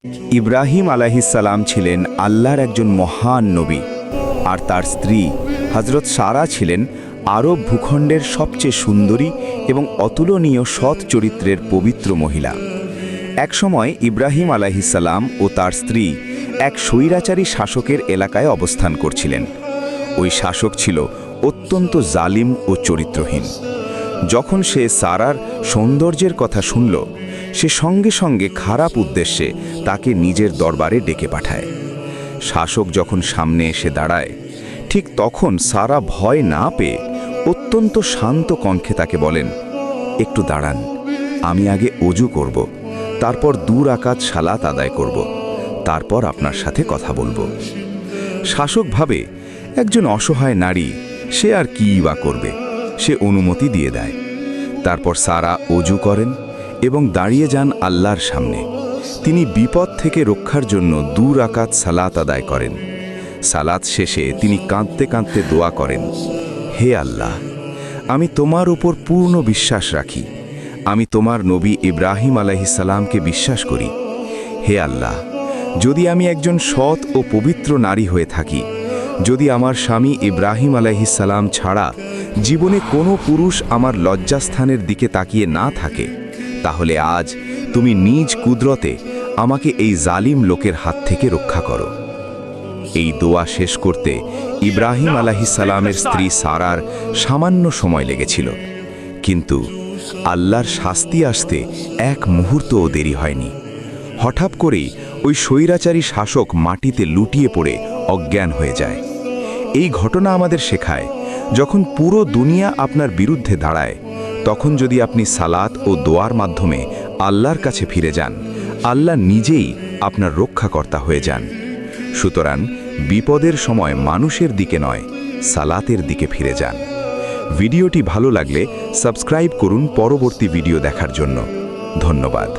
ইব্রাহিম আলাইহিসসালাম ছিলেন আল্লাহর একজন মহান নবী, আর তার স্ত্রী হযরত সারা ছিলেন আরব ভূখণ্ডের সবচেয়ে সুন্দরী এবং অতুলনীয় সৎ চরিত্রের পবিত্র মহিলা। একসময় ইব্রাহিম আলাইহিসসালাম ও তার স্ত্রী এক স্বৈরাচারী শাসকের এলাকায় অবস্থান করছিলেন। ওই শাসক ছিল অত্যন্ত জালিম ও চরিত্রহীন। যখন সে সারার সৌন্দর্যের কথা শুনল, সে সঙ্গে সঙ্গে খারাপ উদ্দেশ্যে তাকে নিজের দরবারে ডেকে পাঠায়। শাসক যখন সামনে এসে দাঁড়ায়, ঠিক তখন সারা ভয় না পেয়ে অত্যন্ত শান্ত কণ্ঠে তাকে বলেন, একটু দাঁড়ান, আমি আগে অজু করব, তারপর 2 রাকাত সালাত আদায় করব, তারপর আপনার সাথে কথা বলবো। শাসক ভাবে, একজন অসহায় নারী, সে আর কী বা করবে, সে অনুমতি দিয়ে দেয়। তারপর সারা অজু করেন এবং দাঁড়িয়ে যান আল্লাহর সামনে। তিনি বিপদ থেকে রক্ষার জন্য 2 রাকাত সালাত আদায় করেন। সালাত শেষে তিনি কাঁদতে কাঁদতে দোয়া করেন, হে আল্লাহ, আমি তোমার উপর পূর্ণ বিশ্বাস রাখি। আমি তোমার নবী ইব্রাহিম আলাইহিসসালামকে বিশ্বাস করি। হে আল্লাহ, যদি আমি একজন সৎ ও পবিত্র নারী হয়ে থাকি, যদি আমার স্বামী ইব্রাহিম আলাইহিসসালাম ছাড়া জীবনে কোনো পুরুষ আমার লজ্জাস্থানের দিকে তাকিয়ে না থাকে, তাহলে আজ তুমি নিজ কুদরতে আমাকে এই জালিম লোকের হাত থেকে রক্ষা করো। এই দোয়া শেষ করতে ইব্রাহিম আলাইহিসসালামের স্ত্রী সারার সামান্য সময় লেগেছিল, কিন্তু আল্লাহর শাস্তি আসতে এক মুহূর্তও দেরি হয়নি। হঠাৎ করেই ওই স্বৈরাচারী শাসক মাটিতে লুটিয়ে পড়ে অজ্ঞান হয়ে যায়। এই ঘটনা আমাদের শেখায়, যখন পুরো দুনিয়া আপনার বিরুদ্ধে দাঁড়ায়, তখন যদি আপনি সালাত ও দোয়ার মাধ্যমে আল্লাহর কাছে ফিরে যান, আল্লাহ নিজেই আপনার রক্ষাকর্তা হয়ে যান। সুতরাং বিপদের সময় মানুষের দিকে নয়, সালাতের দিকে ফিরে যান। ভিডিওটি ভালো লাগলে সাবস্ক্রাইব করুন পরবর্তী ভিডিও দেখার জন্য। ধন্যবাদ।